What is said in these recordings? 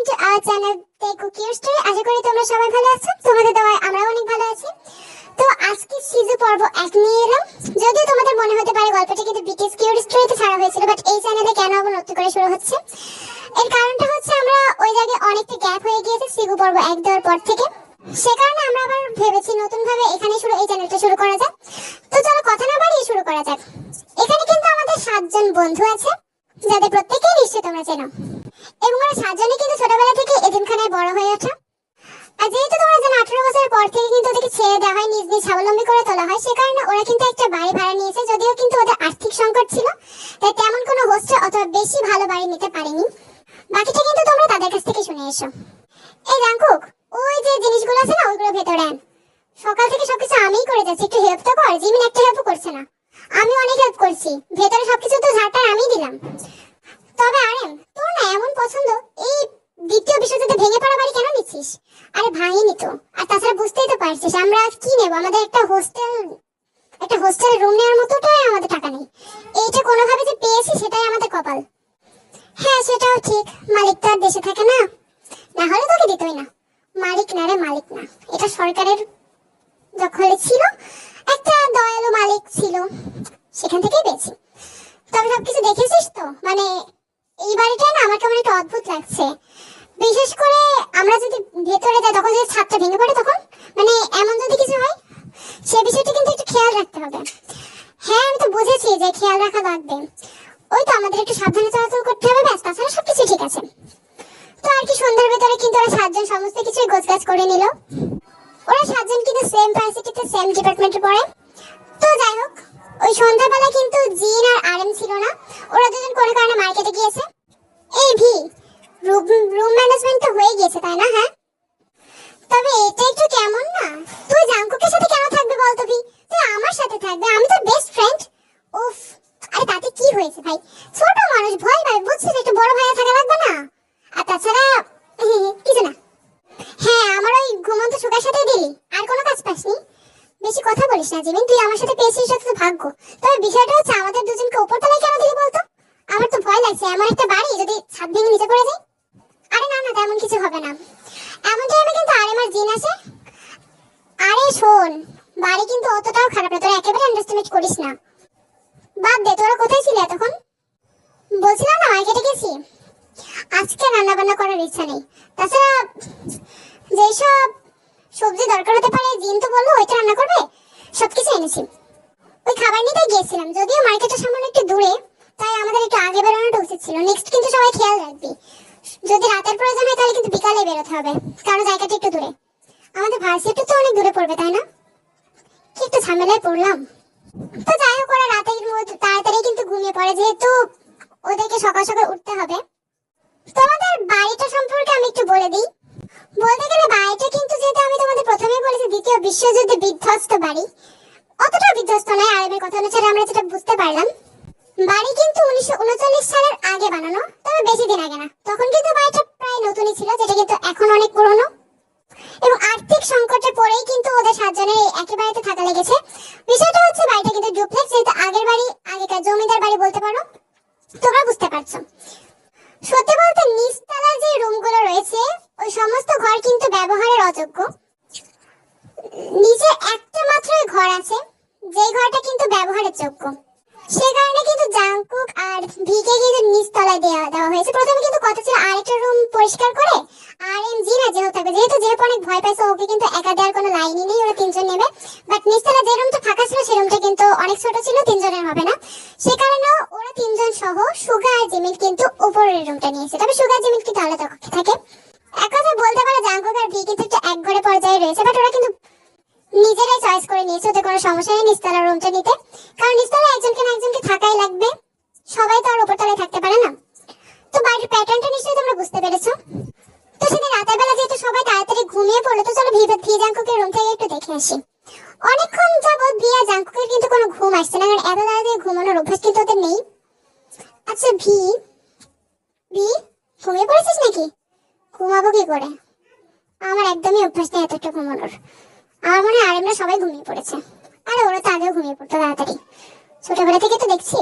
Two our channel তে cookie story. আশা করি তোমরা সবাই ভালো আছো, তোমাদের দয়ায় আমরাও অনেক ভালো আছি। তো আজকে সিজু পর্ব 1 নিয়ে এলাম। যদিও তোমাদের মনে হতে পারে গল্পটা কিন্তু বিটিএস কিউট স্টোরিতে ছাড়া হয়েছিল, বাট এই চ্যানেলে কেন আবার নতুন করে শুরু হচ্ছে এর কারণটা হচ্ছে আমরা ওই জায়গায় অনেকটা গ্যাপ হয়ে গিয়েছে সিজু পর্ব 1 দেওয়ার পর থেকে। সে কারণে আমরা আবার ভেবেছি নতুন ভাবে এখানে এই চ্যানেলটা শুরু করা যাক। তো চলো কথা না বাড়িয়ে শুরু করা যাক। এখানে কিন্তু আমাদের 7 জন বন্ধু আছে, যাদের প্রত্যেককেই নিশ্চয়ই তোমরা চেনো, এবং ওরা 7 জনই কিন্তু ছোটবেলা থেকে এতিমখানায় বড় হয়ে ওঠা। আর যেহেতু তোমরা জানো 18 বছরের পর থেকে কিন্তু ওদেরকে ছেড়ে দেওয়া হয়, নিজ নিজ স্বাবলম্বী করে তোলা হয়, সে কারণে ওরা কিন্তু একটা বাড়ি ভাড়া নিয়েছে। যদিও কিন্তু ওদের আর্থিক সংকট ছিল, তাই তেমন কোনো হোস্টেল অথবা বেশি ভালো বাড়ি নিতে পারেনি। বাকিটা কিন্তু তোমরা তাদের কাছ থেকে শুনে এসো। এই জাঙ্কুক, ওই যে জিনিসগুলো আছে না ওইগুলো ভেতরে আন। সকাল থেকে সবকিছু আমিই করে যাচ্ছি, একটু হেল্প তো কর। জিমিন একটা হেল্প করছে না, আমি অনেক হেল্প করছি। ভেতরে সবকিছু তো ঝাড়টা আমিই দিলাম। তবে আরেম, তোর না এমন পছন্দ, এই দ্বিতীয় বিশ্বযুদ্ধে ভেঙে পড়া বাড়ি কেন নিচ্ছিস? আরে ভাঙিনি তো। আর তাছাড়া বুঝতেই তো পারছিস আমরা কি নেব, আমাদের একটা হোস্টেল রুম নেওয়ার মতোটাই আমাদের টাকা নেই। এইটা কোনোভাবে যে পেয়েছি সেটাই আমাদের কপাল। হ্যাঁ সেটাও ঠিক, মালিক তো আর দেশে থাকে না, না হলে তোকে দিতই না। মালিক না রে, মালিক না, এটা সরকারের দখলে ছিল, একটা দয়ালু মালিক ছিল, সেখান থেকেই পেয়েছি। তবে সবকিছু দেখেছিস তো, মানে এই বাড়িটা না আমার কেমন একটা অদ্ভুত লাগছে। বিশেষ করে আমরা যদি ভেতরে যাই তখন যদি ছাদটা ভেঙে পড়ে, তখন মানে এমন যদি কিছু হয়, সে বিষয়টা কিন্তু একটু খেয়াল রাখতে হবে। হ্যাঁ আমি তো বুঝেছি যে খেয়াল রাখা লাগবে, ওই তো আমাদের একটু সাবধানে চলাচল করতে হবে, ব্যাস, তাছাড়া সবকিছু ঠিক আছে। তো আর কি, সন্ধ্যার ভেতরে কিন্তু ওরা 7 জন সমস্ত কিছুই গোছগাছ করে নিল। ওরা 7 জন কিন্তু সেম ভার্সিটিতে সেম ডিপার্টমেন্টে পড়ে। তো যাই হোক, ওই সন্ধ্যাবেলা কিন্তু জিন আর আরএম ছিল না, ওরা দুজন কোনো কারণে মার্কেটে গিয়েছে। এই ভি, রুম ম্যানেজমেন্ট তো হয়ে গিয়েছে তাই না? হ্যাঁ, তবে এটা একটু কেমন না, তুই জাঙ্কুকের সাথে কেন থাকবে বলতো ভি? তুই আমার সাথে থাকবে, আমি তোর বেস্ট ফ্রেন্ড। উফ, আরে তাতে কি হয়েছে ভাই, ছোট মানুষ ভয় পায়, বুঝছিস? একটু বড় ভাইয়া থাকা লাগবে না? আর তাছাড়া কিছু না। হ্যাঁ, আমার ওই ঘুমন্ত সুগার সাথে দিলি, আর কোনো কাজ পাসনি। বেশি কথা বলিস না জিমিন, তুই আমার সাথে পেয়েছিস সেটা তো ভাগ্য। তবে বিষয়টা হচ্ছে আমাদের দুজনকে উপরতলায় কেন দিলি বলতো? আমার তো ভয় লাগছে, এমন একটা বাড়ি যদি ছাদ ভেঙে নিচে পড়ে যায়। আরে না না, তেমন কিছু হবে না। এমন টাইমে কিন্তু আরে আমার জিন আসে। আরে শোন, বাড়ি কিন্তু অতটাও খারাপ না, তোরা একেবারে আন্ডারস্টিমেট করিস না। বাদ দে, তোরা কোথায় ছিলি এতক্ষণ? বলছিলাম না মার্কেটে গেছি। আজকে রান্না বান্না করার ইচ্ছা নেই, তাছাড়া যেসব সবজি দরকার হতে পারে জিন তো বললো ওইটা রান্না করবে, সবকিছু এনেছি। ওই খাবার নিতে গিয়েছিলাম, যদিও মার্কেটের সামনে একটু দূরে, তাই আমাদের একটু আগে বেরোনোটা উচিত ছিল। নেক্সট কিন্তু সবাই খেয়াল রাখবি, যদি রাতের প্রয়োজন হয় তাহলে কিন্তু বিকালে বেরোতে হবে, কারণ জায়গাটা একটু দূরে। আমাদের ভার্সিটি তো অনেক দূরে পড়বে তাই না? কি একটু ঝামেলায় পড়লাম। তো যাই হোক, ওরা রাতের মধ্যে তাড়াতাড়ি কিন্তু ঘুমিয়ে পড়ে, যেহেতু ওদেরকে সকাল সকাল উঠতে হবে। তোমাদের বাড়িটা সম্পর্কে আমি একটু বলে দিই। বলতে গেলে বাড়িটা কিন্তু, যেহেতু আমি তোমাদের প্রথমেই বলেছি, দ্বিতীয় বিশ্বযুদ্ধে বিধ্বস্ত বাড়ি। অতটা বিধ্বস্ত নয়, আরবের কথা অনুসারে আমরা যেটা বুঝতে পারলাম। বাড়ি কিন্তু 1939 সালের আগে বানানো, তবে বেশি দিন আগে না। তখন কিন্তু বাড়িটা প্রায় নতুনই ছিল, যেটা কিন্তু এখন অনেক পুরনো। এবং আর্থিক সংকটে পড়েই কিন্তু ওদের 7 জনের এই একই বাড়িতে থাকা লেগেছে। বিষয়টা হচ্ছে বাড়িটা কিন্তু ডুপ্লেক্স, যেহেতু আগের বাড়ি আগেকার জমিদার বাড়ি বলতে পারো, তোমরা বুঝতে পারছো। সত্যি বলতে নিচতলার যে রুমগুলো রয়েছে ওই সমস্ত ঘর কিন্তু ব্যবহারের অযোগ্য। নিচে একটা মাত্রই ঘর আছে, যে ঘরটা কিন্তু ব্যবহারের যোগ্য। সে কারণে কিন্তু জাংকুক আর ভিকে কিন্তু নিচতলায় দেওয়া হয়েছে। প্রথমে কিন্তু কথা ছিল আরেকটা রুম পরিষ্কার করে আর এম জি না যেহেতু থাকবে, যেহেতু অনেক ভয় পাইছে, ওকে কিন্তু একা দেওয়ার কোনো লাইনই নেই, ওরা 3 জন নেবে। বাট নিচতলা যে রুমটা ফাঁকা ছিল সেই রুমটা কিন্তু অনেক ছোট ছিল, 3 জনের হবে না। সে কারণে ওরা 3 জন সহ সুগা আর জিমিন কিন্তু উপরের রুমটা নিয়েছে। তবে সুগা আর জিমিন কিন্তু আলাদা থাকে। এক কথা বলতে পারো জাংকুক আর ভি কিন্তু একটা এক ঘরে পর্যায়ে রয়েছে, বাট ওরা কিন্তু নিজেরাই চয়েস করে নিয়েছে, ওদের কোনো সমস্যা নেই নিচতলার রুমটা নিতে, কারণ নিচতলায় একজনকে না একজনকে থাকাই লাগবে, সবাই তো আর উপরতলায় থাকতে পারে না। তো বাড়ির প্যাটার্নটা নিশ্চয়ই তোমরা বুঝতে পেরেছো। তো সেদিন রাতের বেলা যেহেতু সবাই তাড়াতাড়ি ঘুমিয়ে পড়লো, তো চলো ভি জাংকুকের রুম থেকে একটু দেখে আসি। অনেকক্ষণ যাবত ভি আর জাংকুকের কিন্তু কোনো ঘুম আসছে না, কারণ এত তাড়াতাড়ি ঘুমানোর অভ্যাস কিন্তু ওদের নেই। আচ্ছা ভি, ঘুমিয়ে পড়েছিস নাকি? ঘুমাবো কি করে, আমার একদমই অভ্যাস নেই এতটা ঘুমানোর। আমার মনে হয় আরেমরা সবাই ঘুমিয়ে পড়েছে। আরে ওরা তো আগেও ঘুমিয়ে পড়তো তাড়াতাড়ি, ছোটবেলা থেকে তো দেখছি।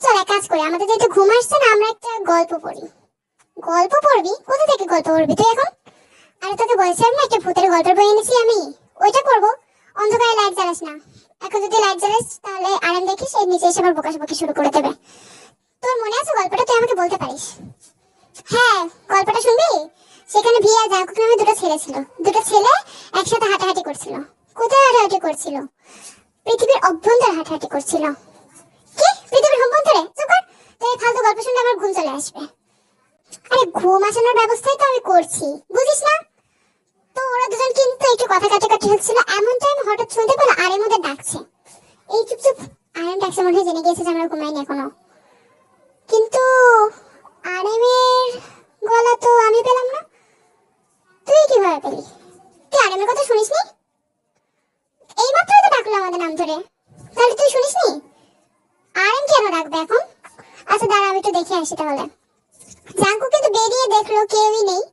চল এক কাজ করি, আমাদের যেহেতু ঘুম আসছে না, আমরা একটা গল্প পড়ি। গল্প পড়বি? কোথা থেকে গল্প পড়বি তুই এখন? আরে তোকে বলছিলাম না একটা ভূতের গল্পের বই এনেছি আমি, ওইটা পড়বো। অন্ধকারে লাইট জ্বালাস না। এখন যদি লাইট জ্বালাস তাহলে আরাম দেখিস, এর নিচে এসে আবার বকাবকি শুরু করে দেবে। তোর মনে আছে গল্পটা? তুই আমাকে বলতে পারিস। হ্যাঁ, গল্পটা শুনবি? সেখানে ভিয়া জাঙ্কুক নামে দুটো ছেলে ছিল। দুটো ছেলে একসাথে হাঁটাহাঁটি করছিল। কোথায় হাঁটাহাঁটি করছিল? পৃথিবীর অভ্যন্তরে হাঁটাহাঁটি করছিল। কি? পৃথিবীর অভ্যন্তরে? চুপ কর। তো এই ফালতু গল্প শুনলে আমার ঘুম চলে আসবে। আরে ঘুম আসানোর ব্যবস্থাই তো আমি করছি, বুঝিস না? তো ওরা দুজন কিন্তু একটু কথা কাটাকাটি হচ্ছিল, এমন টাইম হঠাৎ শুনতে পেলো আরের মধ্যে ডাকছে। এই চুপ চুপ। আরেম ডাকছে মনে হয় জেনে গিয়েছে যে আমরা ঘুমাইনি এখনো। কিন্তু আরেমের গলা তো আমি পেলাম না। তুই কিভাবে পেলি? তুই আরেমের কথা শুনিসনি? এই মাত্রই তো ডাকলো আমাদের নাম ধরে। তাহলে তুই শুনিসনি? আরেম কেন ডাকবে এখন? আচ্ছা দাঁড়া, আমি একটু দেখে আসি তাহলে। জাঙ্কু কিন্তু বেরিয়ে দেখলো কেউই নেই।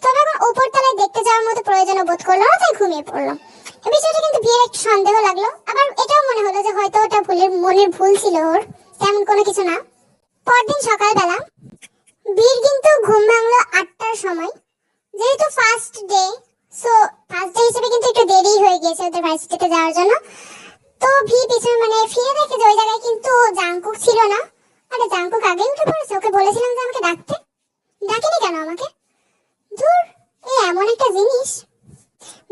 তবে এখন উপর তলায় দেখতে যাওয়ার মতো প্রয়োজন বোধ করলো না, তাই ঘুমিয়ে পড়লো। এই বিষয়টা কিন্তু বিয়ের একটু সন্দেহ লাগলো, আবার এটাও মনে হলো যে হয়তো ওটা মনের ভুল ছিল ওর, তেমন কোনো কিছু না। পরদিন সকালবেলা বীর কিন্তু ঘুম ভাঙলো 8টার সময়। যেহেতু first day, so first day হিসেবে কিন্তু একটু দেরি হয়ে গিয়েছে ওদের ভার্সিটিতে যাওয়ার জন্য। তো ভি পিছনে মানে ফিরে দেখে যে ওই জায়গায় কিন্তু জাঙ্কুক ছিল না। আরে জাঙ্কুক আগেই উঠে পড়েছে, ওকে বলেছিলাম যে আমাকে ডাকতে, ডাকেনি কেন আমাকে? ধুর, এই এমন একটা জিনিস।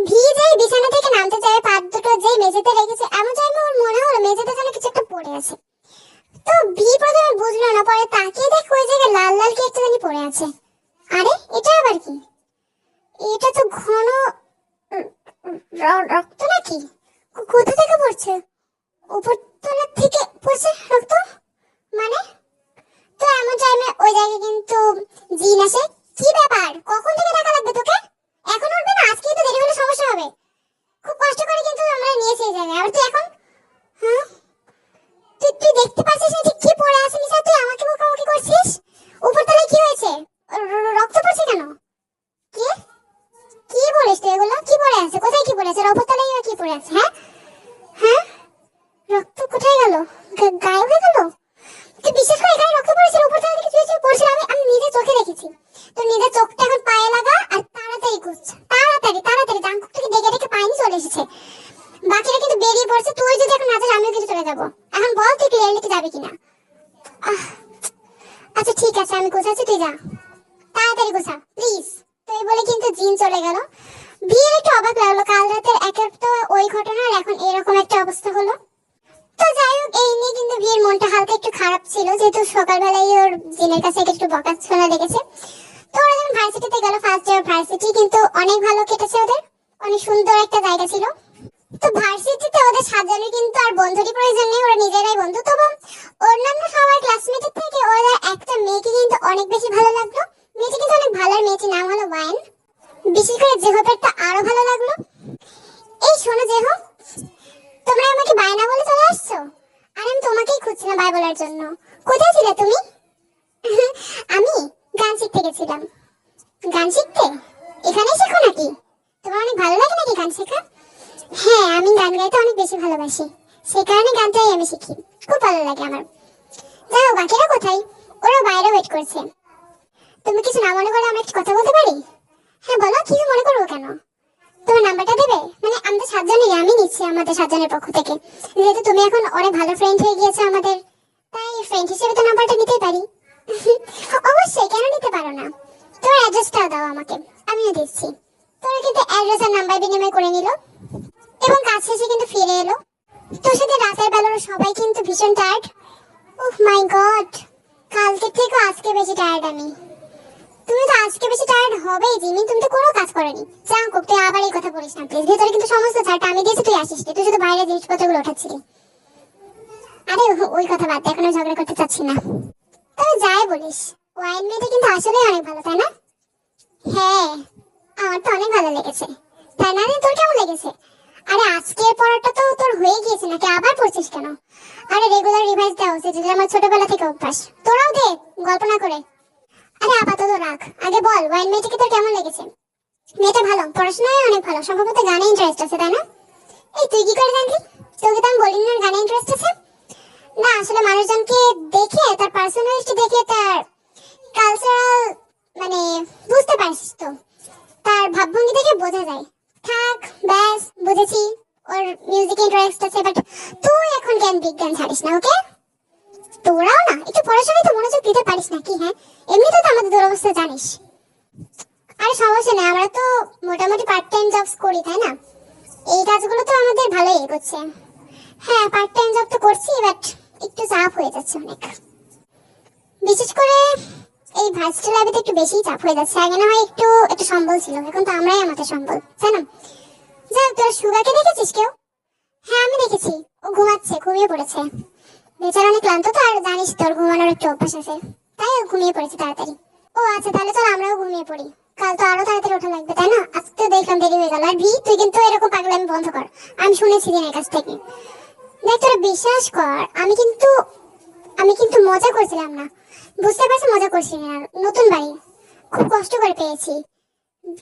ভি যেই বিছানা থেকে নামতে চায়, পা দুটো যেই মেঝেতে রেখেছে, এমন টাইমে ওর মনে হলো মেঝেতে যেন কিছু একটা পড়ে আছে। তো ভি প্রথমে বুঝলো না, পরে তাকিয়ে দেখে ওই জায়গায় লাল লাল কি একটা জানি পড়ে আছে। আরে এটা আবার কি? এটা তো ঘন রক্ত নাকি? কোথা থেকে পড়ছে? উপর তলা থেকে পড়ছে রক্ত মানে? তো এমন টাইমে ওই জায়গায় কিন্তু জিন আসে। কি ব্যাপার, কখন থেকে টাকা লাগবে তোকে? এখন উঠবে না? আজকে তো দেরি হলে সমস্যা হবে। খুব কষ্ট করে কিন্তু আমরা নিয়েছি এই জায়গায়, আর তুই এখন? হ্যাঁ, তুই দেখতে পাচ্ছিস না যে কি পড়ে আছে নিচে? তুই আমাকে মুখোমুখি করছিস? উপরতলায় কি হয়েছে? রক্ত পড়ছে কেন? কি কি বলিস তুই এগুলো? কি পড়ে আছে? কোথায় কি পড়ে আছে? উপরতলায় কি পড়ে আছে? হ্যাঁ হ্যাঁ, রক্ত কোথায় গেল? গায়েব হয়ে গেল? তুই বিশেষ করে এখানে রক্ত পড়েছিল, উপরতলা থেকে কিছু পড়ছিল, আমি নিজের চোখে দেখেছি। তো নিজের চোখটা এখন পায়ে লাগা আর তাড়াতাড়ি ঘুষ, তাড়াতাড়ি তাড়াতাড়ি। জাঙ্কুক থেকে ডেকে ডেকে পায়নি চলে এসেছে। বাকিরা কিন্তু বেরিয়ে পড়ছে। তুই যদি এখন না যাস আমিও কিন্তু চলে যাবো। এখন বল তুই ক্লিয়ারলি তুই যাবি কিনা? আচ্ছা ঠিক আছে, আমি গোছাচ্ছি, তুই যা, তাড়াতাড়ি গোছা প্লিজ। তুই বলে কিন্তু জিন চলে গেল। বিয়ের একটু অবাক লাগলো, কাল রাতের একের তো ওই ঘটনার এখন এরকম একটা অবস্থা হলো। তো যাই হোক, এই নিয়ে কিন্তু বিয়ের মনটা হালকা একটু খারাপ ছিল, যেহেতু সকালবেলায় ওর জিনের কাছে একটু বকা শোনা লেগেছে। তো ওরা যখন ভার্সিটিতে গেল, ফার্স্ট ইয়ার ভার্সিটি কিন্তু অনেক ভালো কেটেছে ওদের, অনেক সুন্দর একটা জায়গা ছিল। তো ভার্সিটিতে ওদের সাজানোর কিন্তু আর বন্ধুরই প্রয়োজন নেই, ওরা নিজেরাই বন্ধু। তবে অন্যান্য সবার ক্লাসমেটের থেকে ওদের একটা মেয়েকে কিন্তু অনেক বেশি ভালো লাগলো। মেয়েটি কিন্তু অনেক ভালো, মেয়েটির নাম হলো ওয়াইন। বিশেষ করে জেহপেরটা আরো ভালো লাগলো। এই শোনো জেহ, তোমরা আমাকে বাই না বলে চলে আসছো? আর আমি তোমাকেই খুঁজছিলাম বাই বলার জন্য। কোথায় ছিলে তুমি? আমি গান শিখতে গেছিলাম। গান শিখতে? এখানেই শেখো নাকি? তোমার অনেক ভালো লাগে নাকি গান শেখা? হ্যাঁ, আমি গান গাইতে অনেক বেশি ভালোবাসি, সেই কারণে গানটাই আমি শিখি, খুব ভালো লাগে আমার। যাই হোক, বাকিরা কোথায়? ওরা বাইরে ওয়েট করছে। তুমি কিছু না মনে করলে আমরা একটু কথা বলতে পারি? হ্যাঁ বলো, কিছু মনে করবো কেন? তোমার নাম্বারটা দেবে? মানে আমাদের 7 জনের, আমি নিচ্ছি আমাদের 7 জনের পক্ষ থেকে, যেহেতু তুমি এখন অনেক ভালো ফ্রেন্ড হয়ে গিয়েছো আমাদের, তাই ফ্রেন্ড হিসেবে তো নাম্বারটা নিতেই পারি। অবশ্যই, কেন নিতে পারো না? তোমার অ্যাড্রেসটা দাও আমাকে, আমিও দিচ্ছি। তোরা কিন্তু অ্যাড্রেস আর নাম্বার বিনিময় করে নিল এবং কাজ শেষে কিন্তু ফিরে এলো। তোর সাথে রাতের বেলার সবাই কিন্তু ভীষণ টায়ার্ড। ওহ মাই গড, কালকে থেকে আজকে বেশি টায়ার্ড আমি। তুমি তো আজকে বেশি টায়ার্ড হবেই জিমি, তুমি তো কোনো কাজ করনি। জাঙ্কুক, তুই আবার এই কথা বলিস না প্লিজ। ভেতরে কিন্তু সমস্ত ছাড়টা আমি দিয়েছি, তুই আসিস, তুই শুধু বাইরে জিনিসপত্রগুলো ওঠাচ্ছিলি। আরে ওই কথা বাদ দে, এখন আমি ঝগড়া করতে চাচ্ছি না। তবে যাই বলিস, ওয়াইন মেয়েটা কিন্তু আসলে অনেক ভালো, তাই না? হ্যাঁ, আমার তো অনেক ভালো লেগেছে। তাই না রে, তোর কেমন লেগেছে? আরে আজকের পড়াটা তো তোর হয়ে গিয়েছে নাকি, আবার পড়ছিস কেন? আরে রেগুলার রিভাইজ দেওয়া উচিত, যেটা আমার ছোটবেলা থেকে অভ্যাস। তোরাও দে, গল্প না করে। আরে আপাতত রাখ, আগে বল ওয়াইন মেয়েটাকে তোর কেমন লেগেছে? মেয়েটা ভালো, পড়াশোনায় অনেক ভালো, সম্ভবত গানে ইন্টারেস্ট আছে, তাই না? এই তুই কি করে জানলি? তোকে তো আমি বলিনি না গানে ইন্টারেস্ট আছে। না আসলে মানুষজনকে দেখে, তার পার্সোনালিটি দেখে, তার কালচারাল পড়াশোনায় তো মনোযোগ দিতে পারিস না কি? হ্যাঁ, এমনিতে তো আমাদের দুরবস্থা জানিস। আরে সমস্যা নেই, আমরা তো মোটামুটি পার্ট টাইম জবস করি তাই না? এই কাজগুলো তো আমাদের ভালোই এগোচ্ছে। হ্যাঁ, পার্ট টাইম জব তো করছি, বাট একটু চাপ হয়ে যাচ্ছে অনেক। বিশেষ করে এই ভার্সিটি লাইফে তো একটু বেশি চাপ হয়ে যাচ্ছে। আগে না হয় একটু একটু সম্বল ছিল, এখন তো আমরাই আমাদের সম্বল, তাই না? যাই, তোর সুগাকে দেখেছিস কেউ? হ্যাঁ, আমি দেখেছি। ও ঘুমাচ্ছে, ঘুমিয়ে পড়েছে। বেচারা অনেক ক্লান্ত তো, আর জানিস তোর ঘুমানোর একটু অভ্যাস আছে, তাই ও ঘুমিয়ে পড়েছে তাড়াতাড়ি। ও আচ্ছা, তাহলে চল আমরাও ঘুমিয়ে পড়ি। কাল তো আরো তাড়াতাড়ি ওঠা লাগবে তাই না? আজকে তো দেখলাম দেরি হয়ে গেল। আর তুই কিন্তু এরকম পাগলামি বন্ধ কর, আমি শুনেছি দিনের কাছ থেকে। দেখ, তোরা বিশ্বাস কর, আমি কিন্তু মজা করছিলাম না, বুঝতে পারছি মজা করছি না। নতুন বাড়ি, খুব কষ্ট করে পেয়েছি।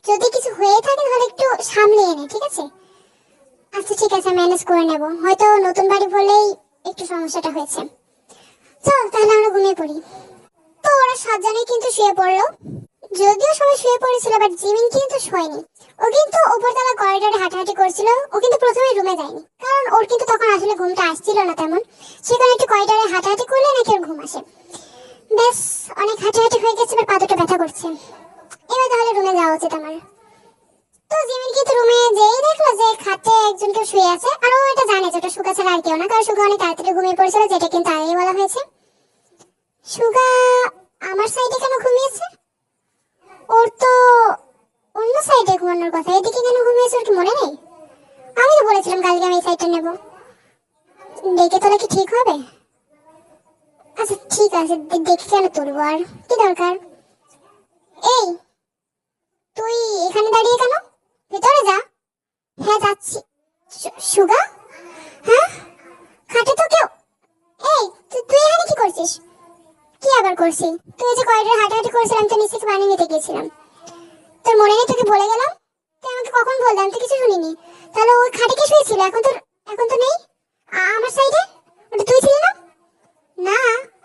যদি কিছু হয়ে থাকে তাহলে একটু সামলিয়ে নে, ঠিক আছে? আচ্ছা ঠিক আছে, ম্যানেজ করে নেব। হয়তো নতুন বাড়ি বলেই একটু সমস্যাটা হয়েছে। চল তাহলে আমরা ঘুমিয়ে পড়ি। তো ওরা 7 জনেই কিন্তু শুয়ে পড়লো। যদিও সবাই শুয়ে পড়েছিল, বাট জিমিন কিন্তু শোয়নি। ও কিন্তু উপরতলা করিডোরে হাঁটাহাঁটি করছিল। ও কিন্তু প্রথমে রুমে যায়নি, কারণ ওর কিন্তু তখন আসলে ঘুমটা আসছিল না তেমন। সেখানে একটু করিডোরে হাঁটাহাঁটি করলে নাকি ওর ঘুম আসে। বেশ, অনেক হাঁটাহাঁটি হয়ে গেছে, এবার পা দুটো ব্যথা করছে। এবার তাহলে রুমে যাওয়া উচিত আমার। তো জিমিন কিন্তু রুমে যেই দেখলো যে খাটে একজন কেউ শুয়ে আছে, আর ও এটা জানে যে ওটা সুগা ছাড়া আর কেউ না, কারণ সুগা অনেক তাড়াতাড়ি ঘুমিয়ে পড়েছিল, যেটা কিন্তু আগেই বলা হয়েছে। সুগা আমার সাইডে কেন ঘুমিয়েছে? ওর তো অন্য সাইডে ঘুমানোর কথা, এদিকে কেন ঘুমিয়েছে ওর কি মনে নেই? আমি তো বলেছিলাম কালকে আমি এই সাইডটা নেব। ডেকে তোলা কি ঠিক হবে? আচ্ছা ঠিক আছে, দেখে কেন তুলবো, আর কি দরকার? এই, তুই এখানে দাঁড়িয়ে কেন? ভিতরে যা। হ্যাঁ যাচ্ছি। সুগা? হ্যাঁ, খাটে তো কেউ। এই, তুই এখানে কি করছিস? কি আবার করছি? তুই যে করিডোরে হাঁটাহাঁটি করছিলাম, তো নিচে পানি নিতে গিয়েছিলাম। তোর মনে নেই তোকে বলে গেলাম? তুই আমাকে কখন বললাম? আমি তো কিছু শুনিনি। তাহলে ওই খাটে কে শুয়েছিল? এখন তো নেই আমার সাইডে। ওটা তুই ছিলি না? না,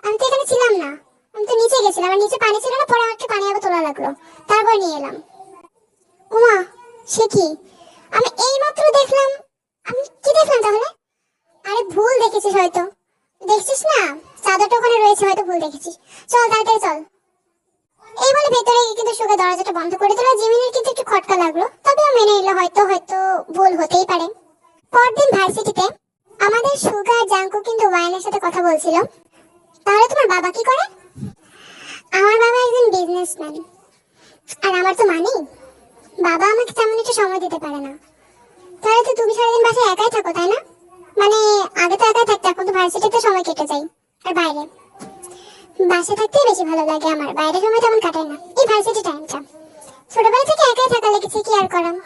আমি তো এখানে ছিলাম না। আমি তো নিচে গেছিলাম, আর নিচে পানি ছিল না, পরে আমাকে পানি আবার তোলা লাগলো, তারপর নিয়ে এলাম। উমা, সে কি? আমি এইমাত্র দেখলাম। আমি কি দেখলাম তাহলে? আরে ভুল দেখেছিস হয়তো। দেখছিস না, চাদরটা ওখানে রয়েছে, হয়তো ভুল দেখেছিস। চল তাড়াতাড়ি চল। এই বলে ভেতরে কিন্তু সুগা দরজাটা বন্ধ করে দিল। জিমিনের কিন্তু একটু খটকা লাগলো, তবে ও মেনে নিল, হয়তো হয়তো ভুল হতেই পারে। পরদিন ভার্সিটিতে আমাদের সুগা আর জাঙ্কু কিন্তু ওয়াইনের সাথে কথা বলছিল। তাহলে তোমার বাবা কি করে? আমার বাবা একজন বিজনেসম্যান। আর আমার তো মানি, বাবা আমাকে তেমন একটু সময় দিতে পারে না। তাহলে তো তুমি সারাদিন বাসায় একাই থাকো তাই না? মানে আগে তো একাই থাকতে, এখন তো ভার্সিটিতে সময় কেটে যায়। আর বাইরে বাসে থাকতেই বেশি ভালো লাগে আমার, বাইরে সময় তেমন কাটাই না। এই ভার্সিটি টাইমটা ছোটবেলা থেকে একাই থাকা লেগেছে, কি আর করাম।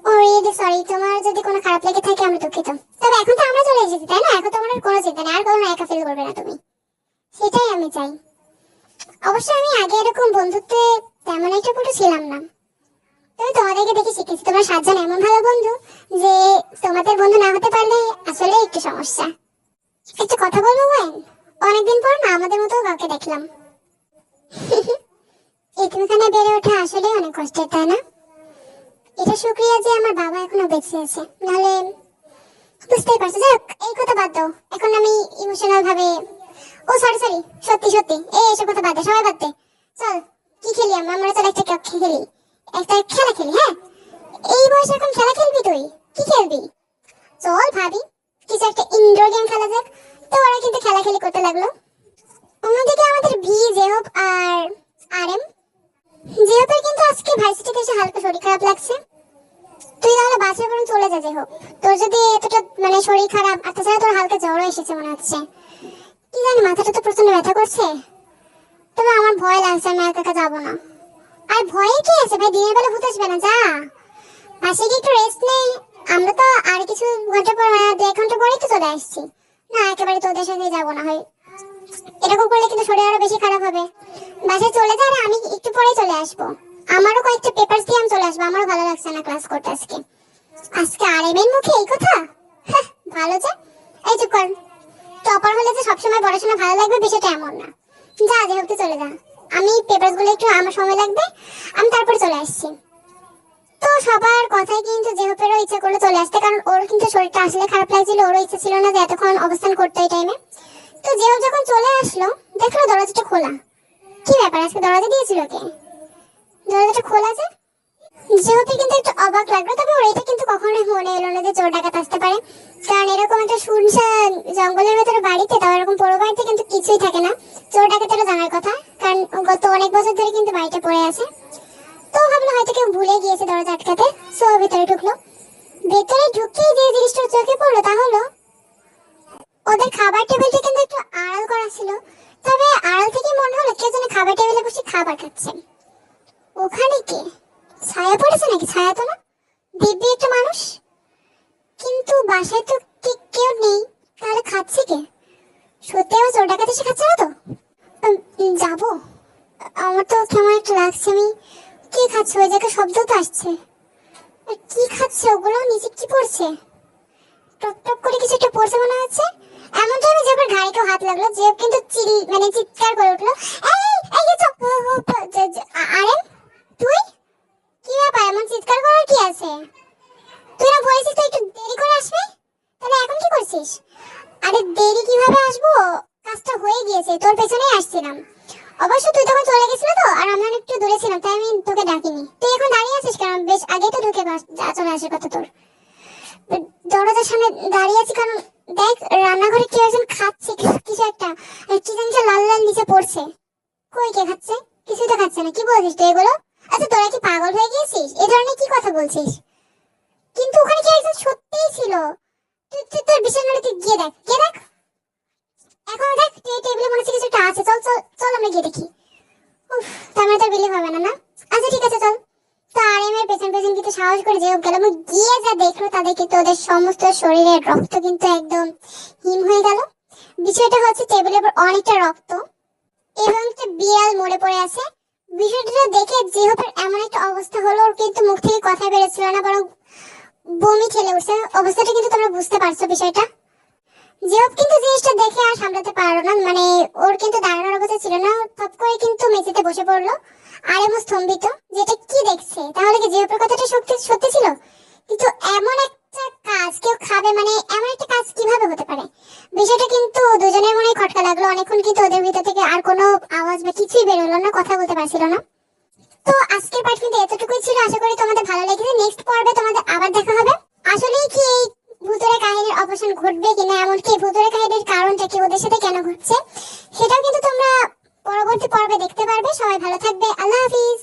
ও রিয়েলি সরি, তোমার যদি কোনো খারাপ লেগে থাকে আমি দুঃখিত। তবে এখন তো আমরা চলে এসেছি তাই না? এখন তোমার আর কোনো চিন্তা নেই, আর কখনো একা ফিল করবে না তুমি, সেটাই আমি চাই। অবশ্য আমি আগে এরকম বন্ধুত্বে তেমন একটা পটু ছিলাম না, তবে তোমাদেরকে দেখে শিখেছি তোমরা 7 জন এমন ভালো বন্ধু যে তোমাদের বন্ধু না হতে পারলে আসলে একটু সমস্যা। একটা কথা বলবো ওয়াইন, অনেকদিন পর না আমাদের মতো কাউকে দেখলাম। এতিমখানায় বেড়ে ওঠা আসলে অনেক কষ্টের তাই না? এটা শুক্রিয়া যে আমার বাবা এখনো বেঁচে আছে, নাহলে বুঝতেই পারছো। যাক, এই কথা বাদ দাও, এখন আমি ইমোশনাল ভাবে। ও সরি সরি, সত্যি সত্যি এসব কথা বাদ দে, সবাই বাদ দে। চল কি খেলি আমরা চল একটা খেলি, একটা খেলা খেলি। হ্যাঁ, এই বয়সে এখন খেলা খেলবি? তুই কি খেলবি? চল ভাবি, কিছু একটা ইনডোর গেম খেলা যাক। তো ওরা কিন্তু খেলাখেলি করতে লাগলো। অন্যদিকে আমাদের ভি, জেহব আর আরএম। জেহবের কিন্তু আজকে ভার্সিটিতে এসে হালকা শরীর খারাপ লাগছে। তুই তাহলে বাসায় বরং চলে যা জেহব, তোর যদি এতটা মানে শরীর খারাপ, আর তাছাড়া তোর হালকা জ্বরও এসেছে মনে হচ্ছে। কি জানি, মাথাটা তো প্রচন্ড ব্যথা করছে। তবে আমার ভয় লাগছে, আমি একা একা যাবো না। আর ভয়ে কি আছে ভাই, দিনের বেলা ভূত আসবে না, যা বাসায় গিয়ে একটু রেস্ট নে। আমরা তো আর কিছু ঘন্টা পর, 2 ঘন্টা পরেই তো চলে আসছি। না, একেবারে তোদের সাথে যাবো না হয়, এরকম করলে কিন্তু শরীর আরো বেশি খারাপ হবে। বাসায় চলে যা, আর আমি একটু পরে চলে আসবো। আমারও কয়েকটা পেপারস দিয়ে আমি চলে আসবো, আমারও ভালো লাগছে না ক্লাস করতে আজকে। আজকে আরএমের মুখে এই কথা? ভালো যে, এই চুপ কর। টপার হলে যে সবসময় পড়াশোনা ভালো লাগবে বিষয়টা এমন না। যা যেহেতু চলে যা, আমি পেপারস গুলো একটু আমার সময় লাগবে, আমি তারপরে চলে আসছি। তো সবার কথাই কিন্তু জেহপেরও ইচ্ছা করলো চলে আসতে, কারণ ওর কিন্তু শরীরটা আসলে খারাপ লাগছিল, ওরও ইচ্ছা ছিল না যে এতক্ষণ অবস্থান করতে এই টাইমে। তো তো জেহব যখন চলে আসলো দেখলো দরজাটা খোলা। কি ব্যাপার, আজকে দরজা দিয়েছিল কে? দরজাটা খোলা যে। জেহবে কিন্তু একটু অবাক লাগলো, তবে ওর এটা কিন্তু কখনোই মনে এলো না যে চোর ডাকাত আসতে পারে, কারণ এরকম একটা শুনশান জঙ্গলের ভেতরে বাড়িতে, তাও এরকম বড় বাড়িতে কিন্তু কিছুই থাকে না। চোর ডাকাতেরও জানার কথা, কারণ গত অনেক বছর ধরে কিন্তু বাড়িটা পড়ে আছে। তো ভাবলো হয়তো কেউ ভুলে গিয়েছে দরজা আটকাতে, সো ভিতরে ঢুকলো। ভেতরে ঢুকেই যে জিনিসটা চোখে পড়লো তা হলো ওদের খাবার টেবিলটা কিন্তু একটু আড়াল করা ছিল, তবে আড়াল থেকে মনে হলো কেউ যেন খাবার টেবিলে বসে খাবার খাচ্ছে। ওখানে কে? ছায়া পড়েছে নাকি? ছায়া তো না, দিব্যি একটা মানুষ। কিন্তু বাসায় তো কেউ নেই, তাহলে খাচ্ছে কে? সত্যি আমার চোর ডাকাত এসে খাচ্ছে না তো? যাবো, আমার তো কেমন একটা লাগছে। আমি কি খাচ্ছে? ওই জায়গায় শব্দ তো আসছে। কি খাচ্ছে ওগুলো? নিচে কি পড়ছে? টপ টপ করে কিছু একটা পড়ছে মনে হচ্ছে। এমন টাইমে জেবের ঘাড়ে কেউ হাত লাগলো, জেব কিন্তু চিৎকার করে উঠলো, এই এই কিছু। আরে তুই, কি ব্যাপার? এমন চিৎকার করার কি আছে? তুই না বলেছিস তো একটু দেরি করে আসবে, তাহলে এখন কি করছিস? আরে দেরি কিভাবে আসবো, কাজটা হয়ে গিয়েছে, তোর পেছনেই আসছিলাম। অবশ্য তুই তখন চলে গেছিল তো, আর আমরা একটু দূরে ছিলাম, তাই আমি তোকে ডাকিনি। তুই এখন দাঁড়িয়ে আছিস কারণ বেশ আগে তো ঢুকে চলে আসার কথা তোর। দরজার সামনে দাঁড়িয়ে আছি কারণ দেখ রান্নাঘরে কেউ একজন খাচ্ছে কিছু একটা, আর কি জানি লাল লাল নিচে পড়ছে। কই, কে খাচ্ছে? কিছুই তো খাচ্ছে না। কি বলছিস তুই এগুলো? আচ্ছা তোরা কি পাগল হয়ে গিয়েছিস? এই ধরনের কি কথা বলছিস? কিন্তু ওখানে কি একজন সত্যিই ছিল। তুই তোর বিছানাতে গিয়ে দেখ, গিয়ে দেখ। এখন দেখ টেবিলে মনে হচ্ছে কিছু একটা আছে। চল চল চল আমরা গিয়ে দেখি। উফ, তার মানে তোর বিলিভ হবে না না? আচ্ছা ঠিক আছে চল। তো আরিমের পেছন পেছন কিন্তু সাহস করে যে গেল, গিয়ে যা দেখলো তাদের কিন্তু ওদের সমস্ত শরীরের রক্ত কিন্তু একদম হিম হয়ে গেল। বিষয়টা হচ্ছে টেবিলের উপর অনেকটা রক্ত এবং একটা বিড়াল মরে পড়ে আছে। বিষয়টা দেখে জিহবের এমন একটা অবস্থা হলো, ওর কিন্তু মুখ থেকে কথা বেরোচ্ছিল না, বরং বমি ঠেলে উঠছে। অবস্থাটা কিন্তু তোমরা বুঝতে পারছো বিষয়টা। জিহব কিন্তু জিনিসটা দেখে আর সামলাতে পারলো না, মানে ওর কিন্তু দাঁড়ানোর অবস্থা ছিল না, থপ করে কিন্তু মেঝেতে বসে পড়লো। আর এমন স্তম্ভিত যেটা কি দেখছে, তাহলে কি জিহবের কথাটা সত্যি সত্যি ছিল? কিন্তু এমন একটা কাজ কেউ খাবে, মানে এমন একটা কাজ কিভাবে হতে পারে? বিষয়টা কিন্তু দুজনের মনে খটকা লাগলো। অনেকক্ষণ কিন্তু ওদের ভিতর থেকে আর কোনো আওয়াজ বা কিছুই বেরোলো না, কথা বলতে পারছিল না। তো আজকের পার্ট কিন্তু এতটুকুই ছিল। আশা করি তোমাদের ভালো লেগেছে। নেক্সট পর্বে তোমাদের আবার দেখা হবে। আসলে কি এই ভূতের কাহিনীর অবসান ঘটবে কিনা, এমনকি ভূতের কাহিনীর কারণটা কি, ওদের সাথে কেন ঘটছে, সেটাও কিন্তু তোমরা পরবর্তী পর্বে দেখতে পারবে। সবাই ভালো থাকবে। আল্লাহ হাফিজ।